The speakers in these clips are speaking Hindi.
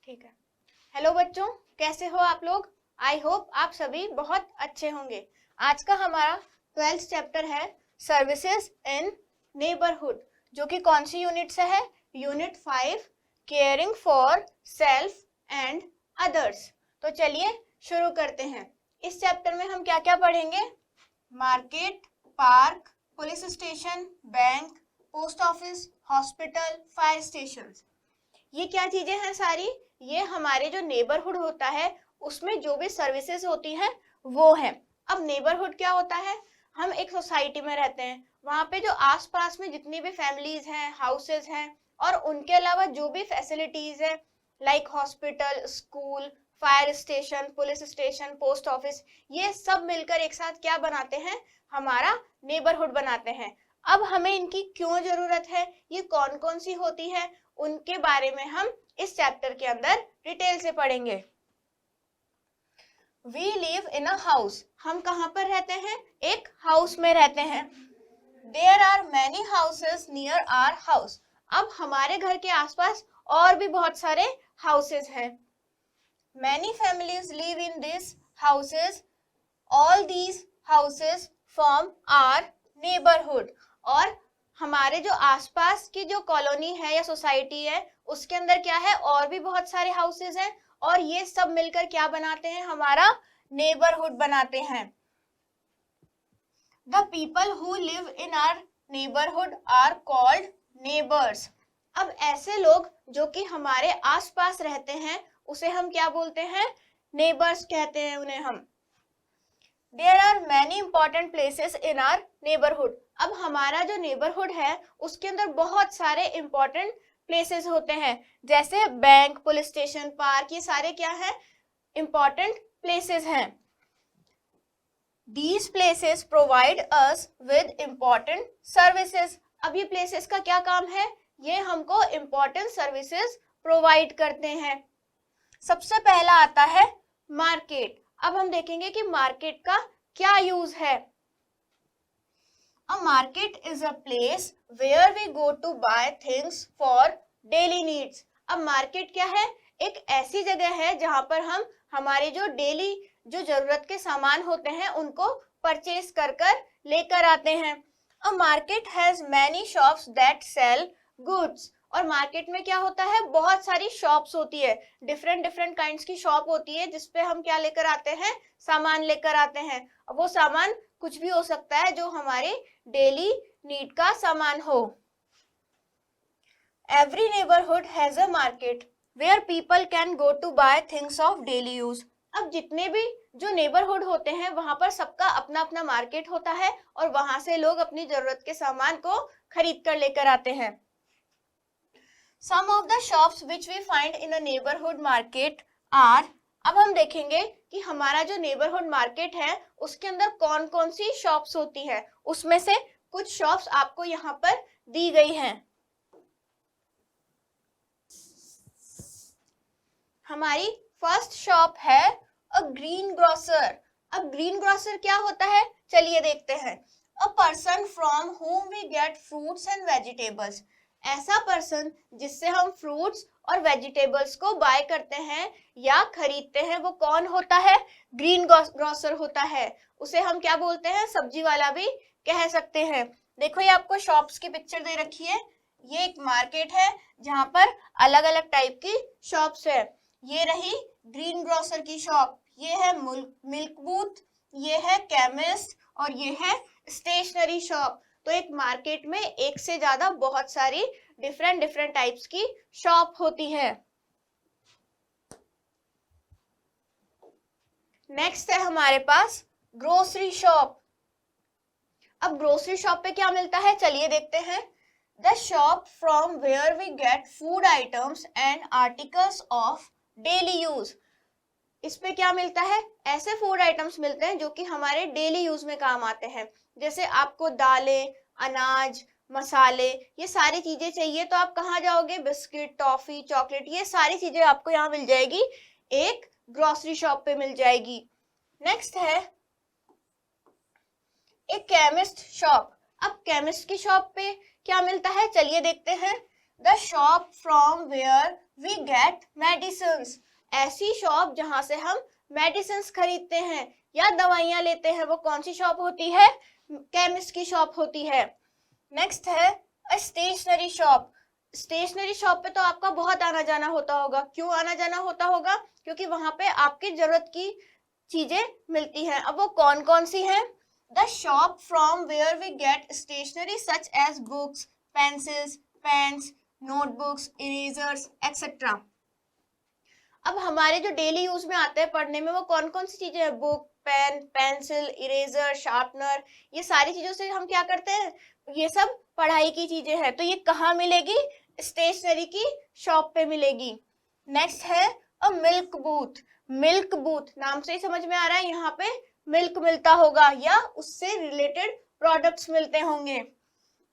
ठीक है। हेलो बच्चों, कैसे हो आप लोग? आई होप आप सभी बहुत अच्छे होंगे। आज का हमारा 12th चैप्टर है सर्विसेज इन नेबरहुड, जो कि कौन सी यूनिट से है? Unit 5, caring for self and others. तो चलिए शुरू करते हैं। इस चैप्टर में हम क्या क्या पढ़ेंगे? Market, park, police station, bank, post office, hospital, fire station. ये क्या चीजें हैं सारी? ये हमारे जो नेबरहुड होता है उसमें जो भी सर्विसेज होती हैं वो है। अब नेबरहुड क्या होता है? हम एक सोसाइटी में रहते हैं, वहां पे जो आसपास में जितनी भी फैमिलीज हैं, हाउसेज हैं, और उनके अलावा जो भी फैसिलिटीज है like hospital, school, fire station, police station, post office, ये सब मिलकर एक साथ क्या बनाते हैं? हमारा नेबरहुड बनाते हैं। अब हमें इनकी क्यों जरूरत है, ये कौन कौन सी होती है, उनके बारे में हम इस चैप्टर के अंदर डिटेल से पढ़ेंगे। We live in a house, हम कहां पर रहते हैं? एक हाउस में रहते हैं। There are many houses near our house, अब हमारे घर के आसपास और भी बहुत सारे हाउसेस हैं। Many families live in this houses, all these houses form our neighbourhood, और हमारे जो आसपास की जो कॉलोनी है या सोसाइटी है उसके अंदर क्या है? और भी बहुत सारे हाउसेस हैं, और ये सब मिलकर क्या बनाते हैं? हमारा नेबरहुड बनाते हैं। The people who live in our neighbourhood are called neighbours, अब ऐसे लोग जो कि हमारे आसपास रहते हैं उसे हम क्या बोलते हैं? नेबर्स कहते हैं उन्हें हम। There are many important places in our neighborhood, अब हमारा जो नेबरहुड है उसके अंदर बहुत सारे इंपॉर्टेंट प्लेसेस होते हैं, जैसे बैंक, पुलिस स्टेशन, पार्क, ये सारे क्या है? इंपॉर्टेंट प्लेसेस हैं। These places provide us with important services, अब ये प्लेसेस का क्या काम है? ये हमको इंपॉर्टेंट सर्विसेज प्रोवाइड करते हैं। सबसे पहला आता है मार्केट। अब हम देखेंगे कि मार्केट का क्या यूज है। A market is a place where we go to buy things for daily needs, अब मार्केट क्या है? एक ऐसी जगह है जहां पर हम हमारे जो डेली जो जरूरत के सामान होते हैं उनको परचेज कर कर लेकर आते हैं। A market has many shops that sell goods, और मार्केट में क्या होता है? बहुत सारी शॉप्स होती है, डिफरेंट डिफरेंट काइंड्स की शॉप होती है जिसपे हम क्या लेकर आते हैं? सामान लेकर आते हैं। अब वो सामान कुछ भी हो सकता है जो हमारे डेली नीड का सामान हो। Every neighbourhood has a market where people can go to buy things of daily use, अब जितने भी जो नेबरहुड होते हैं वहां पर सबका अपना अपना मार्केट होता है, और वहां से लोग अपनी जरूरत के सामान को खरीद कर लेकर आते हैं। Some of the shops which we find in a neighborhood market are, अब हम देखेंगे कि हमारा जो नेबरहुड मार्केट है उसके अंदर कौन कौन सी शॉप्स होती है, उसमें से कुछ शॉप्स आपको यहाँ पर दी गई हैं। हमारी फर्स्ट शॉप है अ ग्रीन ग्रोसर, अब ग्रीन ग्रोसर क्या होता है? चलिए देखते हैं। A person from whom we get fruits and vegetables, ऐसा पर्सन जिससे हम फ्रूट्स और वेजिटेबल्स को बाय करते हैं या खरीदते हैं, वो कौन होता है? ग्रीन ग्रोसर होता है। उसे हम क्या बोलते हैं? सब्जी वाला भी कह सकते हैं। देखो ये आपको शॉप्स की पिक्चर दे रखी है, ये एक मार्केट है जहां पर अलग अलग टाइप की शॉप्स है। ये रही ग्रीन ग्रोसर की शॉप, ये है मिल्क बूथ, ये है केमिस्ट, और ये है स्टेशनरी शॉप। तो एक मार्केट में एक से ज्यादा बहुत सारी डिफरेंट डिफरेंट टाइप्स की शॉप होती है। नेक्स्ट है हमारे पास ग्रोसरी शॉप। अब ग्रोसरी शॉप पे क्या मिलता है? चलिए देखते हैं। The shop from where we get food items and articles of daily use, इस पे क्या मिलता है? ऐसे फूड आइटम्स मिलते हैं जो कि हमारे डेली यूज में काम आते हैं, जैसे आपको दालें, अनाज, मसाले, ये सारी चीजें चाहिए तो आप कहाँ जाओगे? बिस्किट, टॉफी, चॉकलेट, ये सारी चीजें आपको यहाँ मिल जाएगी, एक ग्रोसरी शॉप पे मिल जाएगी। नेक्स्ट है एक केमिस्ट शॉप। अब केमिस्ट की शॉप पे क्या मिलता है? चलिए देखते हैं। The shop from where we get medicines, ऐसी शॉप जहां से हम मेडिसिन्स खरीदते हैं या दवाइयां लेते हैं, वो कौन सी शॉप होती है? केमिस्ट की शॉप होती है। नेक्स्ट है अ स्टेशनरी शॉप। स्टेशनरी शॉप पे तो आपका बहुत आना जाना होता होगा। क्यों आना जाना होता होगा? क्योंकि वहां पे आपकी जरूरत की चीजें मिलती हैं। अब वो कौन कौन सी हैं? The shop from where we get stationery such as books, pencils, pens, notebooks, erasers etcetera. अब हमारे जो डेली यूज में आते हैं पढ़ने में, वो कौन कौन सी चीजें हैं? Book, pen, pencil, eraser, sharpener, ये सारी चीजों से हम क्या करते हैं? ये सब पढ़ाई की चीजें हैं। तो ये कहाँ मिलेगी? स्टेशनरी की शॉप पे मिलेगी। नेक्स्ट है a milk booth. Milk booth नाम से ही समझ में आ रहा है यहाँ पे मिल्क मिलता होगा या उससे रिलेटेड प्रोडक्ट्स मिलते होंगे।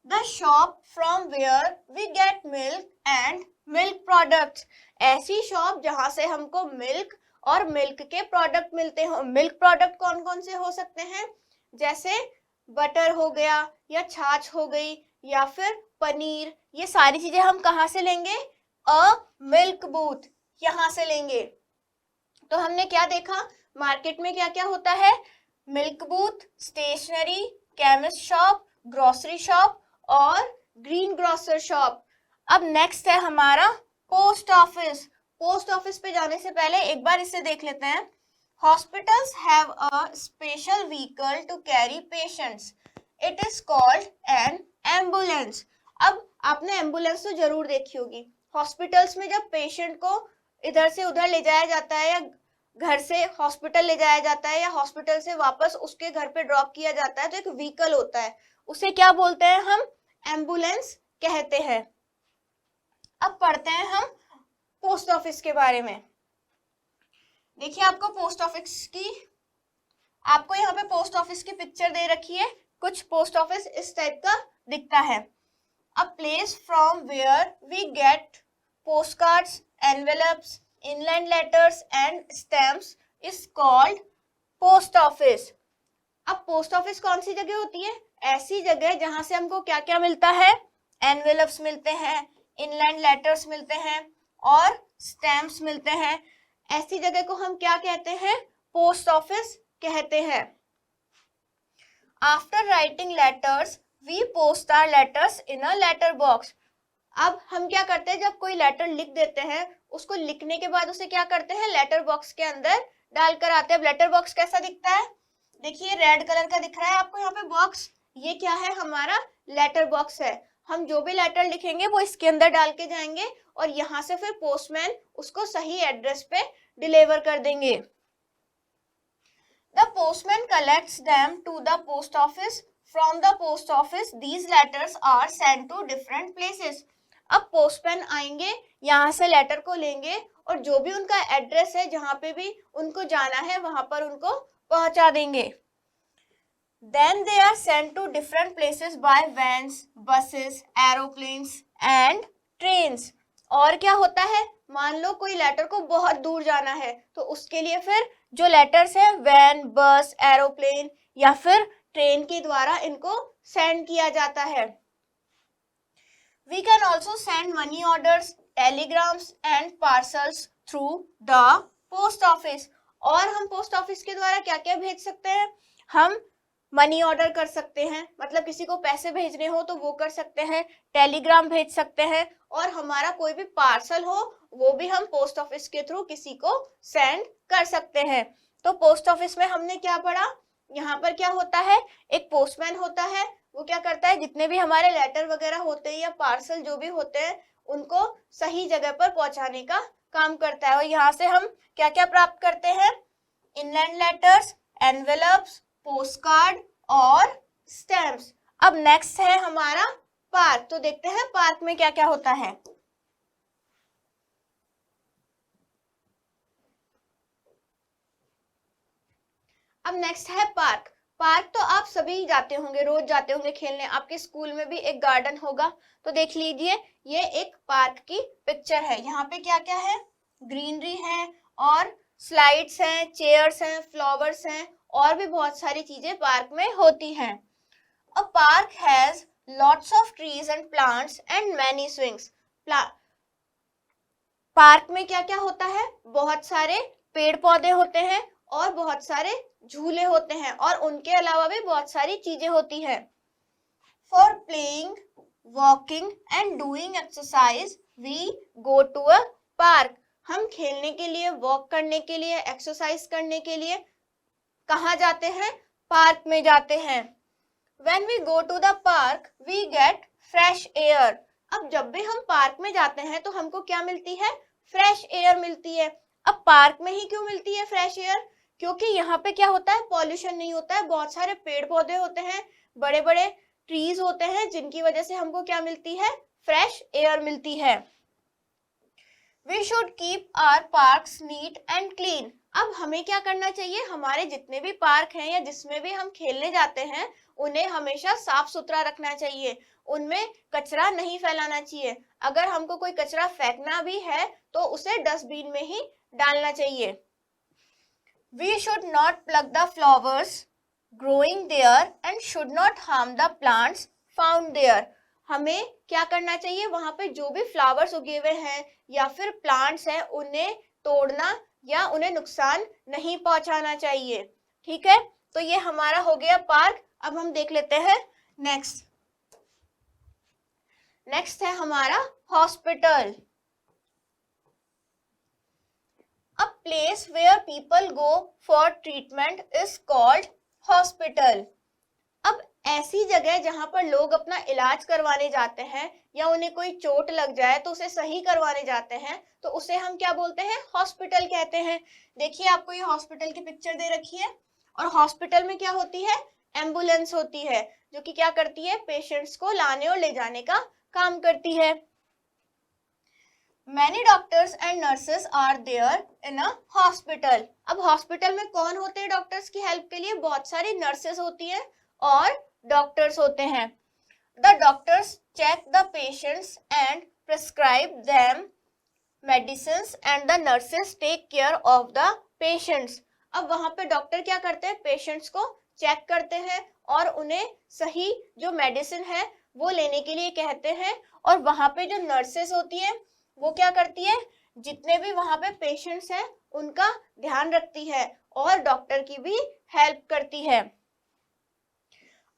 The shop from where we get milk and milk products, ऐसी शॉप जहां से हमको मिल्क और मिल्क के प्रोडक्ट मिलते हो। मिल्क प्रोडक्ट कौन कौन से हो सकते हैं? जैसे बटर हो गया या छाछ हो गई या फिर पनीर, ये सारी चीजें हम कहाँ से लेंगे? अ मिल्क बूथ, यहाँ से लेंगे। तो हमने क्या देखा? मार्केट में क्या क्या होता है? Milk booth, stationery, chemist shop, grocery shop और ग्रीन ग्रोसर शॉप। अब नेक्स्ट है हमारा पोस्ट ऑफिस। पोस्ट ऑफिस पे जाने से पहले एक बार इसे देख लेते हैं। Hospitals have a special vehicle to carry patients, it is called an ambulance. अब आपने एम्बुलेंस तो जरूर देखी होगी। हॉस्पिटल्स में जब पेशेंट को इधर से उधर ले जाया जाता है या घर से हॉस्पिटल ले जाया जाता है या हॉस्पिटल से वापस उसके घर पे ड्रॉप किया जाता है, तो एक व्हीकल होता है, उसे क्या बोलते हैं? हम एम्बुलेंस कहते हैं। अब पढ़ते हैं हम पोस्ट ऑफिस के बारे में। देखिए आपको पोस्ट ऑफिस की, आपको यहाँ पे पोस्ट ऑफिस की पिक्चर दे रखी है। कुछ पोस्ट ऑफिस इस टाइप का दिखता है। A place from where we get post cards, envelopes, inland letters and stamps is called post office. अब पोस्ट ऑफिस कौन सी जगह होती है? ऐसी जगह जहां से हमको क्या क्या मिलता है? एनवेलप्स मिलते हैं, इनलैंड लेटर्स मिलते हैं और स्टैम्प्स मिलते हैं। ऐसी जगह को हम क्या कहते हैं? पोस्ट ऑफिस कहते हैं। After writing letters we post our letters in a letter box. अब हम क्या करते हैं? जब कोई लेटर लिख देते हैं, उसको लिखने के बाद उसे क्या करते हैं? लेटर बॉक्स के अंदर डालकर आते हैं। लेटर बॉक्स कैसा दिखता है? देखिए रेड कलर का दिख रहा है आपको यहाँ पे बॉक्स, ये क्या है? हमारा लेटर बॉक्स है। हम जो भी लेटर लिखेंगे वो इसके अंदर डाल के जाएंगे और यहाँ से फिर पोस्टमैन उसको सही एड्रेस पे डिलीवर कर देंगे। The postman collects them to the post office. From the post office, these letters are sent to different places. अब पोस्टमैन आएंगे, यहाँ से लेटर को लेंगे और जो भी उनका एड्रेस है, जहाँ पे भी उनको जाना है, वहां पर उनको पहुंचा देंगे। Then they are sent to different places by vans, buses, aeroplanes and trains. और क्या होता है? मान लो कोई लेटर को बहुत दूर जाना है, तो उसके लिए फिर जो लेटर्स है वैन, बस, एरोप्लेन या फिर ट्रेन के द्वारा इनको सेंड किया जाता है। We can also send money orders, telegrams and parcels through the post office. और हम पोस्ट ऑफिस के द्वारा क्या क्या भेज सकते हैं? हम मनी ऑर्डर कर सकते हैं, मतलब किसी को पैसे भेजने हो तो वो कर सकते हैं, टेलीग्राम भेज सकते हैं और हमारा कोई भी पार्सल हो वो भी हम पोस्ट ऑफिस के थ्रू किसी को सेंड कर सकते हैं। तो पोस्ट ऑफिस में हमने क्या पढ़ा? यहाँ पर क्या होता है? एक पोस्टमैन होता है, वो क्या करता है? जितने भी हमारे लेटर वगैरह होते हैं या पार्सल जो भी होते हैं उनको सही जगह पर पहुंचाने का काम करता है। और यहाँ से हम क्या क्या प्राप्त करते हैं? इनलैंड लेटर्स, एनवेलप्स, पोस्टकार्ड और स्टैम्प्स। अब नेक्स्ट है हमारा पार्क। तो देखते हैं पार्क में क्या क्या होता है। अब नेक्स्ट है पार्क। पार्क तो आप सभी जाते होंगे, रोज जाते होंगे खेलने। आपके स्कूल में भी एक गार्डन होगा, तो देख लीजिए ये एक पार्क की पिक्चर है। यहाँ पे क्या क्या है? ग्रीनरी है और स्लाइड्स हैं, चेयर्स हैं, फ्लावर्स हैं और भी बहुत सारी चीजें पार्क में होती हैं। A park has lots of trees and plants and many swings. Park में क्या क्या होता है, बहुत सारे पेड़ पौधे होते हैं और बहुत सारे झूले होते हैं और उनके अलावा भी बहुत सारी चीजें होती है। For playing, walking and doing exercise we go to a park. हम खेलने के लिए, वॉक करने के लिए, एक्सरसाइज करने के लिए कहाँ जाते हैं? पार्क में जाते हैं। When we go to the park, we get fresh air. अब जब भी हम पार्क में जाते हैं तो हमको क्या मिलती है? फ्रेश एयर मिलती है। अब पार्क में ही क्यों मिलती है फ्रेश एयर? क्योंकि यहाँ पे क्या होता है, पॉल्यूशन नहीं होता है, बहुत सारे पेड़ पौधे होते हैं, बड़े बड़े ट्रीज होते हैं, जिनकी वजह से हमको क्या मिलती है? फ्रेश एयर मिलती है। We should keep our parks neat and clean. अब हमें क्या करना चाहिए? हमारे जितने भी पार्क हैं या जिसमें भी हम खेलने जाते हैं उन्हें हमेशा साफ सुथरा रखना चाहिए, उनमें कचरा नहीं फैलाना चाहिए। अगर हमको कोई कचरा फेंकना भी है तो उसे डस्टबिन में ही डालना चाहिए। We should not pluck the flowers growing there and should not harm the plants found there. हमें क्या करना चाहिए? वहां पे जो भी फ्लावर्स उगे हुए हैं या फिर प्लांट्स हैं उन्हें तोड़ना या उन्हें नुकसान नहीं पहुंचाना चाहिए। ठीक है, तो ये हमारा हो गया पार्क। अब हम देख लेते हैं नेक्स्ट है हमारा hospital. A place where people go for treatment is called hospital. अब ऐसी जगह जहां पर लोग अपना इलाज करवाने जाते हैं या उन्हें कोई चोट लग जाए तो उसे सही करवाने जाते हैं तो उसे हम क्या बोलते हैं? हॉस्पिटल कहते हैं। देखिए आपको ये हॉस्पिटल की पिक्चर दे रखी है और हॉस्पिटल में क्या होती है? एम्बुलेंस होती है जो कि क्या करती है? पेशेंट्स को लाने और ले जाने का काम करती है। Many doctors and nurses are there in a hospital. अब हॉस्पिटल में कौन होते हैं डॉक्टर्स की हेल्प के लिए? बहुत सारी नर्सेस होती हैं और डॉक्टर्स होते हैं। The doctors check the patients and prescribe them medicines and the nurses take care of the patients. अब वहां पे डॉक्टर क्या करते हैं? पेशेंट्स को चेक करते हैं और उन्हें सही जो मेडिसिन है वो लेने के लिए कहते हैं और वहां पे जो नर्सेस होती है वो क्या करती है? जितने भी वहां पे पेशेंट्स हैं उनका ध्यान रखती है और डॉक्टर की भी हेल्प करती है।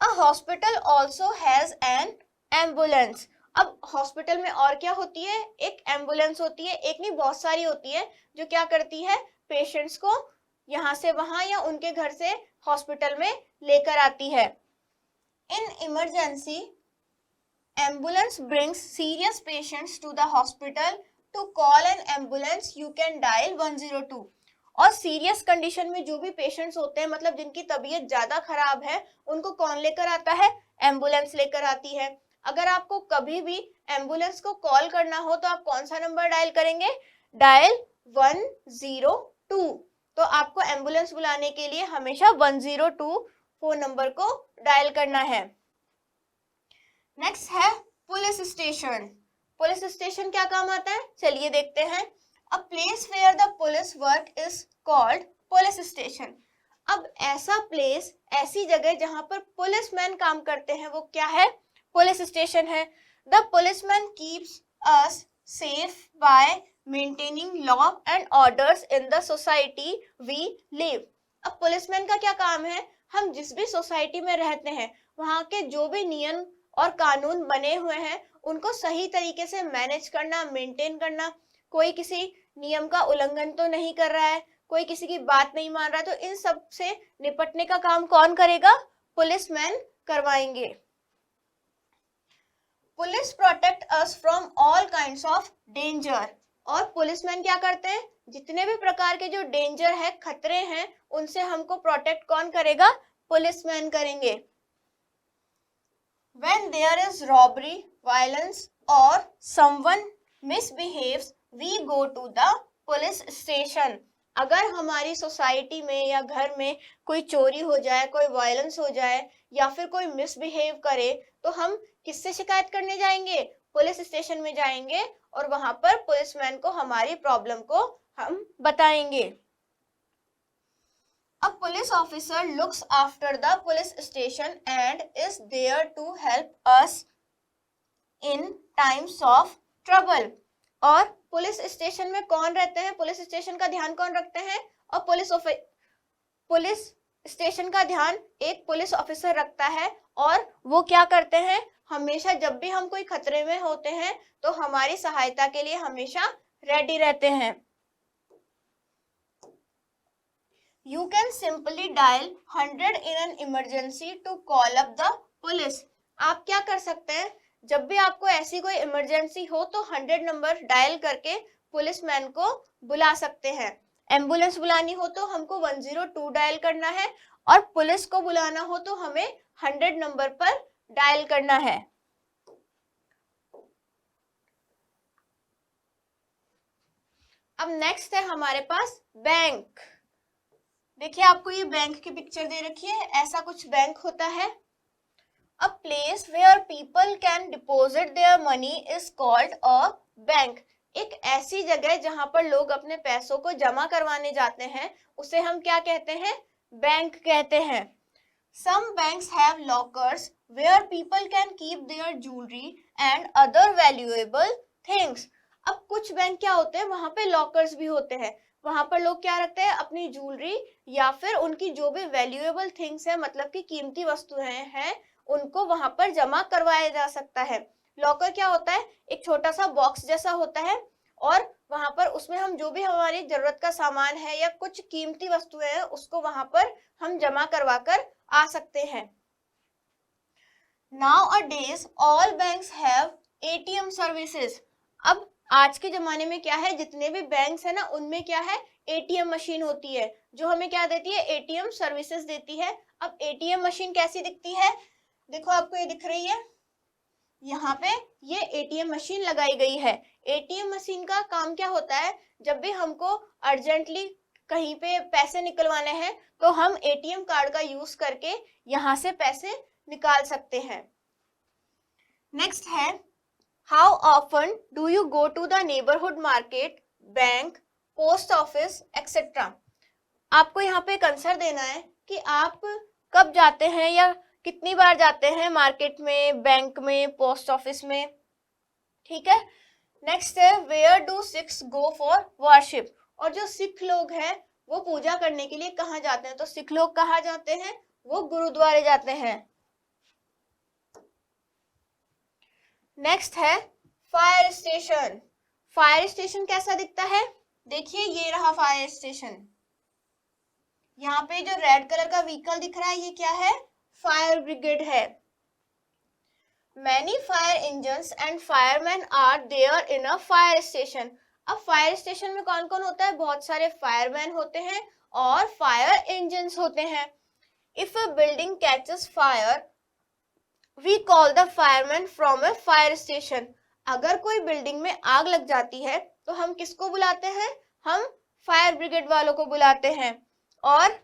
A hospital also has an ambulance. अब हॉस्पिटल में और क्या होती है? एक एम्बुलेंस होती है, एक नहीं बहुत सारी होती है जो क्या करती है? पेशेंट्स को यहाँ से वहां या उनके घर से हॉस्पिटल में लेकर आती है। In emergency, ambulance brings serious patients to the hospital. To call an ambulance, you can dial 102. और सीरियस कंडीशन में जो भी पेशेंट्स होते हैं, मतलब जिनकी तबीयत ज्यादा खराब है, उनको कौन लेकर आता है? एम्बुलेंस लेकर आती है। अगर आपको कभी भी एम्बुलेंस को कॉल करना हो तो आप कौन सा नंबर डायल करेंगे? डायल 102। तो आपको एम्बुलेंस बुलाने के लिए हमेशा 102 फोन नंबर को डायल करना है। नेक्स्ट है पुलिस स्टेशन। पुलिस स्टेशन क्या काम आता है? चलिए देखते हैं। A place where the police work is called police station. अब ऐसा प्लेस, ऐसी जगह जहां पर पुलिसमैन काम करते हैं वो क्या है? पुलिस स्टेशन है। The policeman keeps us safe by maintaining law and orders in the society we live. अब पुलिसमैन का क्या काम है? हम जिस भी सोसाइटी में रहते हैं वहां के जो भी नियम और कानून बने हुए हैं उनको सही तरीके से मैनेज करना, मेंटेन करना। कोई किसी नियम का उल्लंघन तो नहीं कर रहा है, कोई किसी की बात नहीं मान रहा, तो इन सब से निपटने का काम कौन करेगा? पुलिसमैन करवाएंगे। Police protect us from all kinds of danger. और पुलिसमैन क्या करते हैं? जितने भी प्रकार के जो डेंजर है, खतरे हैं, उनसे हमको प्रोटेक्ट कौन करेगा? पुलिसमैन करेंगे। When there is robbery, violence or someone misbehaves, we go to the police station. अगर हमारी सोसाइटी में या घर में कोई चोरी हो जाए, कोई वायलेंस हो जाए या फिर कोई मिसबिहेव करे तो हम किससे शिकायत करने जाएंगे? पुलिस स्टेशन में जाएंगे और वहां पर पुलिसमैन को हमारी प्रॉब्लम को हम बताएंगे। A police officer looks after the police station and is there to help us in times of trouble. और पुलिस स्टेशन में कौन रहते हैं, पुलिस स्टेशन का ध्यान कौन रखते हैं, और पुलिस स्टेशन का ध्यान एक पुलिस ऑफिसर रखता है। और वो क्या करते हैं, हमेशा जब भी हम कोई खतरे में होते हैं तो हमारी सहायता के लिए हमेशा रेडी रहते हैं। You can simply dial 100 in an emergency to call up the police. आप क्या कर सकते हैं, जब भी आपको ऐसी कोई इमरजेंसी हो तो 100 नंबर डायल करके पुलिसमैन को बुला सकते हैं। एम्बुलेंस बुलानी हो तो हमको 102 डायल करना है, और पुलिस को बुलाना हो तो हमें 100 नंबर पर डायल करना है। अब नेक्स्ट है हमारे पास बैंक। देखिए आपको ये बैंक की पिक्चर दे रखी है, ऐसा कुछ बैंक होता है। A place where people can deposit their money is called a bank. एक ऐसी जगह जहां पर लोग अपने पैसों को जमा करवाने जाते हैं उसे हम क्या कहते हैं, बैंक कहते हैं। Some banks have lockers where people can keep their jewellery and other valuable things. अब कुछ बैंक क्या होते हैं, वहां पे लॉकर्स भी होते हैं, वहां पर लोग क्या रखते हैं, अपनी ज्वेलरी या फिर उनकी जो भी वैल्यूएबल थिंग्स है, मतलब कि कीमती वस्तुएं हैं, उनको वहां पर जमा करवाया जा सकता है। लॉकर क्या होता है, एक छोटा सा बॉक्स जैसा होता है, और वहां पर उसमें हम जो भी हमारी जरूरत का सामान है या कुछ कीमती वस्तुएं हैं उसको वहां पर हम जमा करवा कर आ सकते हैं। Nowadays all banks have ATM services। अब आज के जमाने में क्या है, जितने भी बैंक्स है ना उनमें क्या है, एटीएम मशीन होती है जो हमें क्या देती है, एटीएम सर्विसेज देती है। अब एटीएम मशीन कैसी दिखती है, देखो आपको ये दिख रही है, यहाँ पे ये एटीएम मशीन लगाई गई है। एटीएम मशीन का काम क्या होता है, जब भी हमको अर्जेंटली कहीं पे पैसे निकलवाने हैं तो हम एटीएम कार्ड का यूज करके यहाँ से पैसे निकाल सकते हैं। नेक्स्ट है, how often do you go to the neighbourhood market, bank, post office etcetera. आपको यहाँ पे एक आंसर देना है कि आप कब जाते हैं या कितनी बार जाते हैं मार्केट में, बैंक में, पोस्ट ऑफिस में। ठीक है। नेक्स्ट है, where do Sikhs go for worship. और जो सिख लोग हैं वो पूजा करने के लिए कहाँ जाते हैं, तो सिख लोग कहाँ जाते हैं, वो गुरुद्वारे जाते हैं। नेक्स्ट है फायर स्टेशन। फायर स्टेशन कैसा दिखता है, देखिए ये रहा फायर स्टेशन। यहाँ पे जो रेड कलर का व्हीकल दिख रहा है ये क्या है, फायर ब्रिगेड है। Many fire engines and firemen are there in a fire station। अब फायर स्टेशन में कौन कौन होता है, बहुत सारे फायरमैन होते हैं और फायर इंजन्स होते हैं। If a building catches fire, we call the fireman from a fire station। अगर कोई बिल्डिंग में आग लग जाती है तो हम किसको बुलाते हैं, हम फायर ब्रिगेड वालों को बुलाते हैं। और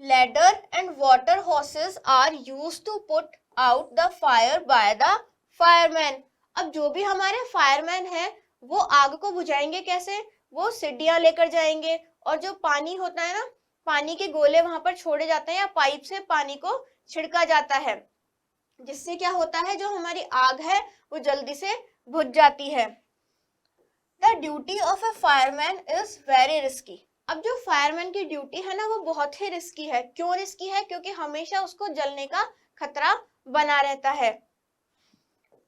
ladder and water hoses are used to put out the fire by the fireman। अब जो भी हमारे फायरमैन हैं वो आग को बुझाएंगे कैसे, वो सीढ़ियां लेकर जाएंगे और जो पानी होता है ना, पानी के गोले वहां पर छोड़े जाते हैं या पाइप से पानी को छिड़का जाता है, जिससे क्या होता है, जो हमारी आग है वो जल्दी से बुझ जाती है। The duty of a fireman is very risky। अब जो फायरमैन की ड्यूटी है ना वो बहुत ही रिस्की है। क्यों रिस्की है, क्योंकि हमेशा उसको जलने का खतरा बना रहता है।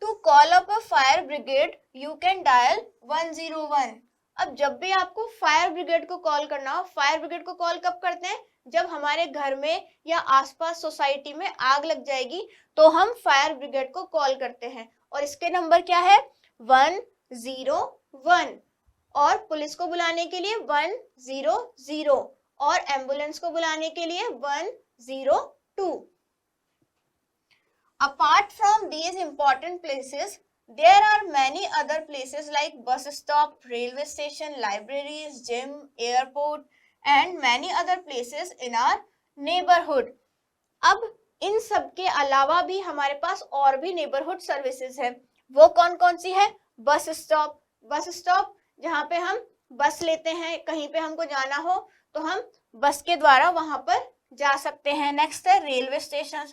To call up a fire brigade you can dial 101। अब जब भी आपको फायर ब्रिगेड को कॉल करना हो, फायर ब्रिगेड को कॉल कब करते हैं, जब हमारे घर में या आसपास सोसाइटी में आग लग जाएगी तो हम फायर ब्रिगेड को कॉल करते हैं। और इसके नंबर क्या है, 101। और पुलिस को बुलाने के लिए 100 और एम्बुलेंस को बुलाने के लिए 102। Apart from these important places, there are many other places like bus stop, railway station, libraries, gym, airport and many other places in our neighborhood। अब इन सब के अलावा भी हमारे पास और भी नेबरहुड सर्विसेज है। वो कौन कौन सी है, बस स्टॉप। बस स्टॉप जहाँ पे हम बस लेते हैं, कहीं पे हमको जाना हो तो हम बस के द्वारा वहां पर जा सकते हैं। नेक्स्ट है रेलवे स्टेशन।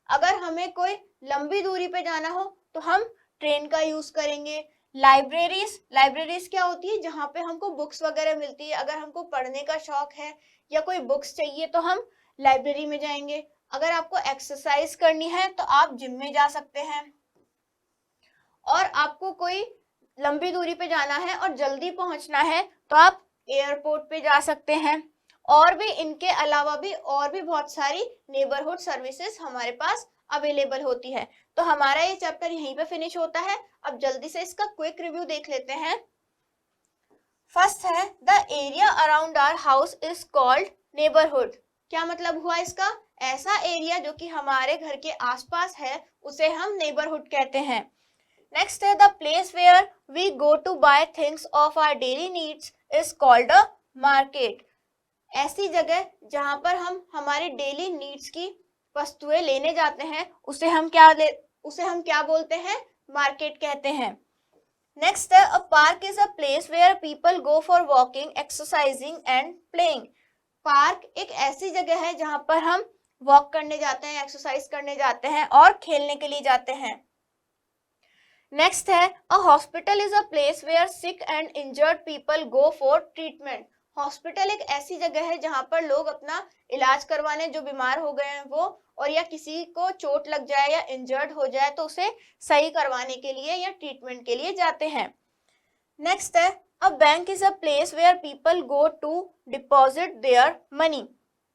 अगर हमें कोई लंबी दूरी पे जाना हो तो हम ट्रेन का यूज करेंगे। लाइब्रेरीज क्या होती है, जहाँ पे हमको बुक्स वगैरह मिलती है। अगर हमको पढ़ने का शौक है या कोई बुक्स चाहिए तो हम लाइब्रेरी में जाएंगे। अगर आपको एक्सरसाइज करनी है तो आप जिम में जा सकते हैं। और आपको कोई लंबी दूरी पे जाना है और जल्दी पहुंचना है तो आप एयरपोर्ट पे जा सकते हैं। और भी इनके अलावा भी और भी बहुत सारी नेबरहुड सर्विसेज हमारे पास अवेलेबल होती है। तो हमारा ये चैप्टर यहीं पे फिनिश होता है। अब जल्दी से इसका क्विक रिव्यू देख लेते हैं। फर्स्ट है, the area around our house is called neighbourhood. क्या मतलब हुआ इसका? ऐसा एरिया जो कि हमारे घर के आसपास है उसे हम नेबरहुड कहते हैं। नेक्स्ट है, the place where we go to buy things of our daily needs is called a market. ऐसी जगह जहां पर हम हमारे डेली नीड्स की वस्तुएं लेने जाते हैं उसे हम क्या बोलते हैं? मार्केट कहते हैं। नेक्स्ट है, a park is a place where people go for walking, exercising and playing. Park एक ऐसी जगह है जहां पर हम वॉक करने जाते हैं, एक्सरसाइज करने जाते हैं और खेलने के लिए जाते हैं। नेक्स्ट है, a hospital is a place where sick and injured people go for treatment. Hospital एक ऐसी जगह है जहां पर लोग अपना इलाज करवाने, जो बीमार हो गए हैं वो, और या किसी को चोट लग जाए या इंजर्ड हो जाए तो उसे सही करवाने के लिए या ट्रीटमेंट के लिए जाते हैं। नेक्स्ट है, a bank is a place where people go to deposit their money.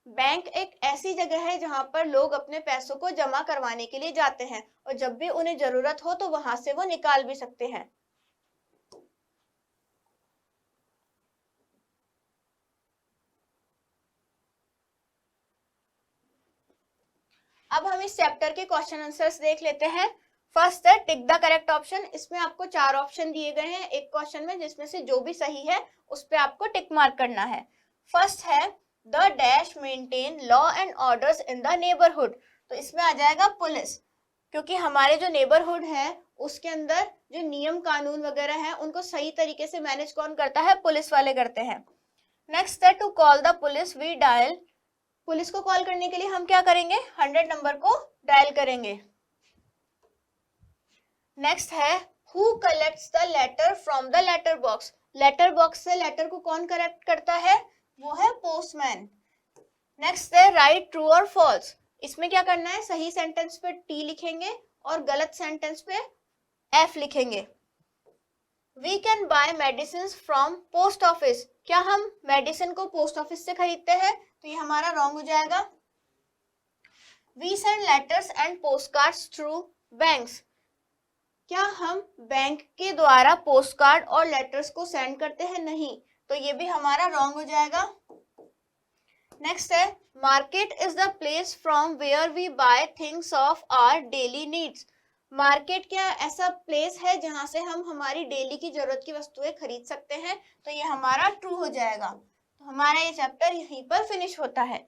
Bank एक ऐसी जगह है जहां पर लोग अपने पैसों को जमा करवाने के लिए जाते हैं और जब भी उन्हें जरूरत हो तो वहां से वो निकाल भी सकते हैं। अब हम इस चैप्टर के क्वेश्चन आंसर्स देख लेते हैं। फर्स्ट है, टिक द करेक्ट ऑप्शन। इसमें आपको 4 ऑप्शन दिए गए हैं एक क्वेश्चन में, जिसमें से जो भी सही है उस पे आपको टिक मार्क करना है। फर्स्ट है, the dash maintain law and orders in the neighbourhood. तो इसमें आ जाएगा पुलिस, क्योंकि हमारे जो नेबरहुड है उसके अंदर जो नियम कानून वगैरह है उनको सही तरीके से मैनेज कौन करता है? पुलिस वाले करते हैं। नेक्स्ट है, to call the police we dial. Police को कॉल करने के लिए हम क्या करेंगे? 100 नंबर को डायल करेंगे। नेक्स्ट है, who collects the letter from the letter box. Letter box से लेटर को कौन कलेक्ट करता है? वो है पोस्टमैन। नेक्स्ट है, राइट ट्रू और फॉल्स। इसमें क्या करना है? सही सेंटेंस पे टी लिखेंगे और गलत सेंटेंस पे एफ लिखेंगे। We can buy medicine from post office. क्या हम मेडिसिन को पोस्ट ऑफिस से खरीदते हैं? तो ये हमारा रॉन्ग हो जाएगा। We send letters and post cards through banks. क्या हम बैंक के द्वारा पोस्ट कार्ड और लेटर्स को सेंड करते हैं? नहीं, तो ये भी हमारा रॉन्ग हो जाएगा। नेक्स्ट है, market is the place from where we buy things of our daily needs. Market क्या ऐसा प्लेस है जहां से हम हमारी डेली की जरूरत की वस्तुएं खरीद सकते हैं? तो ये हमारा ट्रू हो जाएगा। तो हमारा ये चैप्टर यहीं पर फिनिश होता है।